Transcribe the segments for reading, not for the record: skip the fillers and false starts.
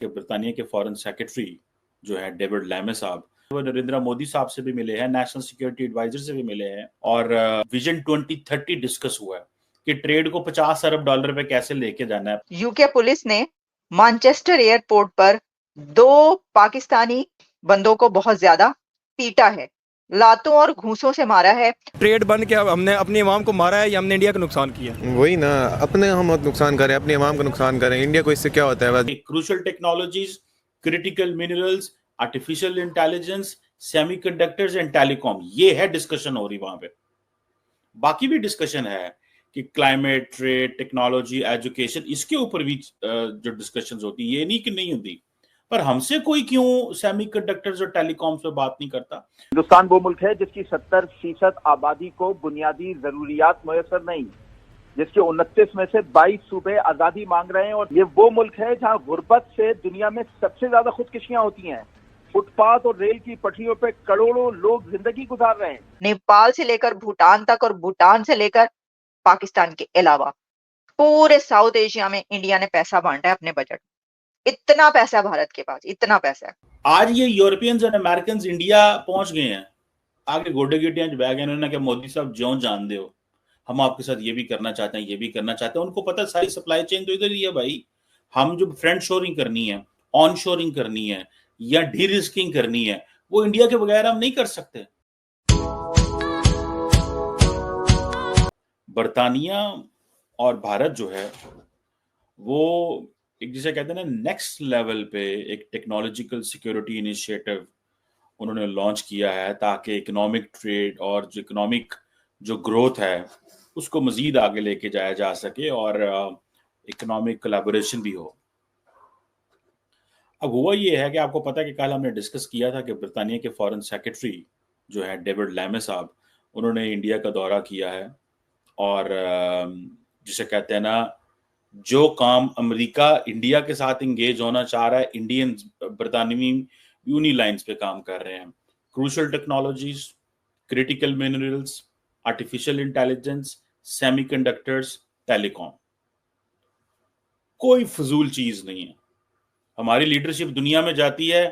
कि बरतानिया के फॉरेन सेक्रेटरी जो है डेविड लैमे साहब, वो नरेंद्र मोदी साहब से भी मिले हैं, नेशनल सिक्योरिटी एडवाइजर से भी मिले हैं और विजन 2030 डिस्कस हुआ है कि ट्रेड को 50 अरब डॉलर पे कैसे लेके जाना है। यूके पुलिस ने मैनचेस्टर एयरपोर्ट पर 2 पाकिस्तानी बंदों को बहुत ज्यादा पीटा है, लातों और घूंसों से मारा है। ट्रेड बन के हमने अपनी अवाम को मारा है या हमने इंडिया का नुकसान किया? वही ना, अपने हम नुकसान करें, अपनी अवाम का नुकसान करें, इंडिया को इससे क्या होता है? बस crucial technologies, critical minerals, artificial intelligence, semiconductors and telecom, ये है डिस्कशन हो रही वहां पे। बाकी भी डिस्कशन है कि क्लाइमेट, ट्रेड, टेक्नोलॉजी, एजुकेशन, इसके ऊपर भी जो डिस्कशंस होती है, ये नहीं कि नहीं होती, पर हमसे कोई क्यों सेमीकंडक्टर्स और टेलीकॉम्स पे बात नहीं करता। हिंदुस्तान वो मुल्क है जिसकी 70% आबादी को बुनियादी जरूरियात मुयसर नहीं, जिसके 29 में से 22 सूबे आजादी मांग रहे हैं, और ये वो मुल्क है जहां गुर्बत से दुनिया में सबसे ज्यादा खुदकुशियां होती हैं। फुटपाथ और रेल की पटरियों पे करोड़ों लोग जिंदगी गुजार रहे हैं। नेपाल से लेकर भूटान तक और भूटान से लेकर पाकिस्तान के अलावा पूरे साउथ एशिया में इंडिया ने पैसा बांटा है अपने बजट। इतना पैसा भारत के पास, इतना पैसा। आज ये यूरोपियंस और अमेरिकन इंडिया पहुंच गए हैं, आगे गोडे गिटियां बह गए उन्होंने कहा मोदी साहब ज्यों जान दे हो, हम आपके साथ ये भी करना चाहते हैं, ये भी करना चाहते हैं। उनको पता सारी सप्लाई चेन तो इधर ही है भाई। हम जो फ्रेंड शोरिंग करनी है, ऑन शोरिंग करनी है या डी रिस्किंग करनी है, वो इंडिया के बगैर हम नहीं कर सकते। बरतानिया और भारत जो है वो एक जिसे कहते हैं ना नेक्स्ट लेवल पे एक टेक्नोलॉजिकल सिक्योरिटी इनिशिएटिव उन्होंने लॉन्च किया है, ताकि इकोनॉमिक ट्रेड और जो इकोनॉमिक जो ग्रोथ है उसको मजीद आगे लेके जाया जा सके और इकोनॉमिक कोलैबोरेशन भी हो। अब हुआ ये है कि आपको पता है कि कल हमने डिस्कस किया था कि बरतानिया के फॉरेन सेक्रेटरी जो है डेविड लैमे साहब, उन्होंने इंडिया का दौरा किया है और जिसे कहते हैं ना, जो काम अमेरिका इंडिया के साथ इंगेज होना चाह रहा है, इंडियन बरतानवी यूनी लाइंस पे काम कर रहे हैं। Crucial technologies, critical minerals, artificial intelligence, semiconductors, telecom, कोई फजूल चीज नहीं है। हमारी लीडरशिप दुनिया में जाती है,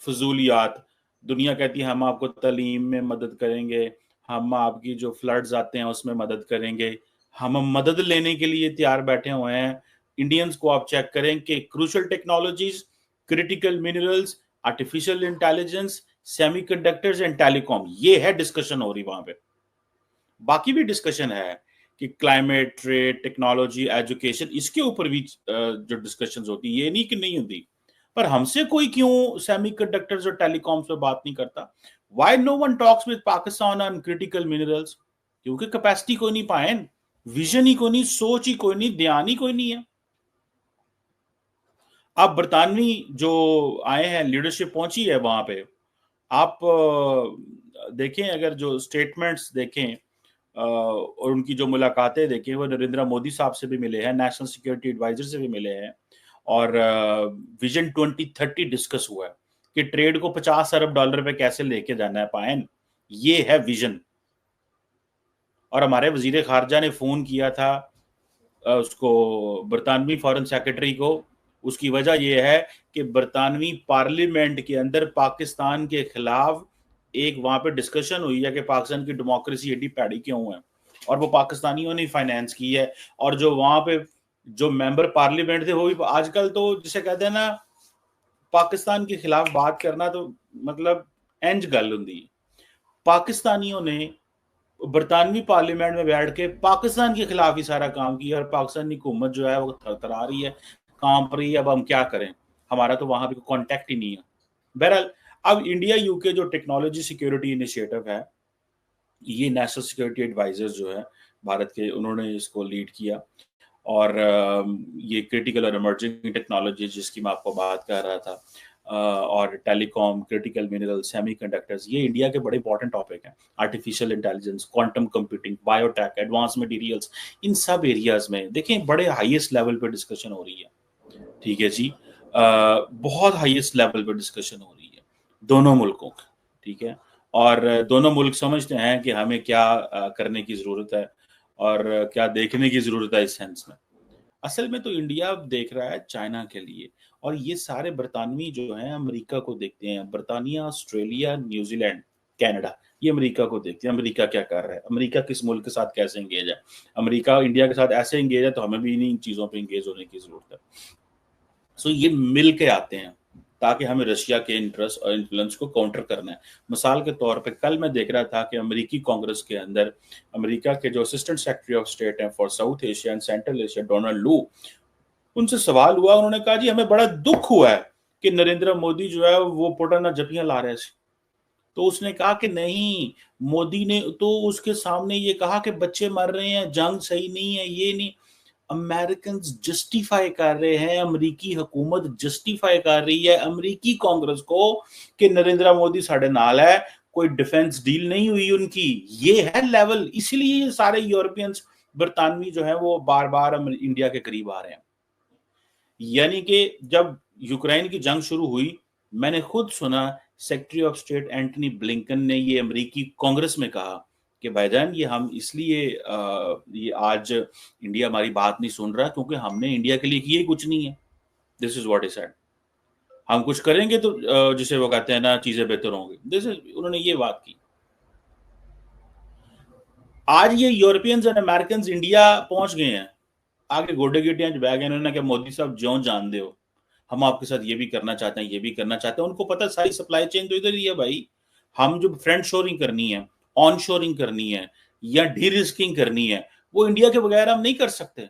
फजूलियात, दुनिया कहती है हम आपको तालीम में मदद करेंगे, हम आपकी जो फ्लड्स आते हैं उसमें मदद करेंगे, हम मदद लेने के लिए तैयार बैठे हुए हैं। इंडियंस को आप चेक करें कि crucial technologies, critical minerals, artificial intelligence, semiconductors and telecom, ये है डिस्कशन हो रही वहां पे। बाकी भी डिस्कशन है कि क्लाइमेट, ट्रेड, टेक्नोलॉजी, एजुकेशन, इसके ऊपर भी जो डिस्कशंस होती है, ये नहीं कि नहीं होती, पर हमसे कोई क्यों सेमीकंडक्टर्स और टेलीकॉम्स पे बात नहीं करता। Why no one talks with Pakistan on critical minerals? क्योंकि कैपेसिटी कोई नहीं पाए, विजन ही कोई नहीं, सोच ही कोई नहीं, ध्यान ही कोई नहीं है। अब बरतानवी जो आए हैं, लीडरशिप पहुंची है वहां पे, आप देखें, अगर जो स्टेटमेंट्स देखें और उनकी जो मुलाकातें देखें, वो नरेंद्र मोदी साहब से भी मिले हैं, नेशनल सिक्योरिटी एडवाइजर से भी मिले हैं और विजन 2030 डिस्कस हुआ है कि ट्रेड को 50 अरब डॉलर पे कैसे लेके जाना है पायन, ये है विजन। और हमारे वजीर खारजा ने फोन किया था उसको, बरतानवी फॉरेन सेक्रेटरी को। उसकी वजह यह है कि बरतानवी पार्लियामेंट के अंदर पाकिस्तान के खिलाफ एक वहां पे डिस्कशन हुई है कि पाकिस्तान की डेमोक्रेसी एडी पैड़ी क्यों है, और वो पाकिस्तानियों ने फाइनेंस की है। और जो वहां पे जो मेंबर पार्लियामेंट थे वो भी आजकल तो जिसे कहते हैं ना, पाकिस्तान के खिलाफ बात करना तो मतलब इंज गल होंदी है। पाकिस्तानियों ने बरतानवी पार्लियामेंट में बैठ के पाकिस्तान के खिलाफ ही सारा काम किया और पाकिस्तानी हुकूमत जो है वो थरथरा रही है, कांप रही है। अब हम क्या करें, हमारा तो वहां पे कांटेक्ट ही नहीं है। बहरहाल, अब इंडिया यूके जो टेक्नोलॉजी सिक्योरिटी इनिशिएटिव है, ये नेशनल सिक्योरिटी एडवाइजर्स जो है भारत के, उन्होंने इसको लीड किया और ये क्रिटिकल और इमर्जिंग टेक्नोलॉजी जिसकी मैं आपको बात कर रहा था, और टेलीकॉम, क्रिटिकल मिनरल, सेमीकंडक्टर्स, ये इंडिया के बड़े इंपॉर्टेंट टॉपिक हैं। Artificial intelligence, quantum computing, biotech, advance materials, इन सब एरियाज में देखें बड़े हाईएस्ट लेवल पे डिस्कशन हो रही है। ठीक है जी, बहुत हाईएस्ट लेवल पे डिस्कशन हो रही है दोनों मुल्कों की। ठीक है, और दोनों मुल्क समझते हैं कि हमें क्या करने की जरूरत है और क्या देखने की जरूरत है। इस सेंस में असल में तो इंडिया देख रहा है चाइना के लिए, और ये सारे बरतानवी जो हैं अमेरिका को देखते हैं। बरतानिया, ऑस्ट्रेलिया, न्यूजीलैंड, कनाडा, ये अमेरिका को देखते हैं। अमेरिका क्या कर रहा है, अमेरिका किस मुल्क के साथ कैसे एंगेज है। अमेरिका इंडिया के साथ ऐसे एंगेज है तो हमें भी इन चीज़ों पे एंगेज होने की ज़रूरत है। सो ये मिल के आते हैं ताकि हमें रशिया के इंटरेस्ट और इन्फ्लुएंस को काउंटर करना है। मिसाल के तौर पे कल मैं देख रहा था कि अमेरिकी कांग्रेस के अंदर अमेरिका के जो असिस्टेंट सेक्रेटरी ऑफ स्टेट हैं for south Asia and central Asia, Donald लू, उनसे सवाल हुआ, उन्होंने कहा जी हमें बड़ा दुख हुआ है कि नरेंद्र मोदी जो है वो पुटना जपियां ला रहे थे। तो उसने कहा कि नहीं, मोदी ने तो उसके सामने ये कहा कि बच्चे मर रहे हैं, जंग सही नहीं है, ये नहीं। अमेरिकन जस्टिफाई कर रहे हैं, अमेरिकी हुकूमत जस्टिफाई कर रही है अमेरिकी कांग्रेस को कि नरेंद्र मोदी साढ़े नाल है, कोई डिफेंस डील नहीं हुई उनकी। ये है लेवल। इसलिए ये सारे यूरोपियंस, बरतानवी जो है वो बार बार इंडिया के करीब आ रहे हैं। यानी कि जब यूक्रेन की जंग शुरू हुई, मैंने खुद सुना secretary of state Antony Blinken ने ये अमेरिकी कांग्रेस में कहा कि भाईजान ये हम इसलिए ये आज इंडिया हमारी बात नहीं सुन रहा क्योंकि हमने इंडिया के लिए किया ही कुछ नहीं है। This is what he said. हम कुछ करेंगे तो जिसे वो कहते हैं ना, चीजें बेहतर होंगी। दिस इज, उन्होंने ये बात की। आज ये यूरोपियंस एंड अमेरिकन इंडिया पहुंच गए हैं, आगे गोडे गिटियां बह गए। उन्होंने कहा मोदी साहब ज्यों जान दो, हम आपके साथ ये भी करना चाहते हैं, ये भी करना चाहते हैं। उनको पता है सारी सप्लाई चेन तो इधर ही है भाई। हम जो फ्रेंड शोरिंग करनी है, ऑन शोरिंग करनी है या डी रिस्किंग करनी है, वो इंडिया के बगैर हम नहीं कर सकते।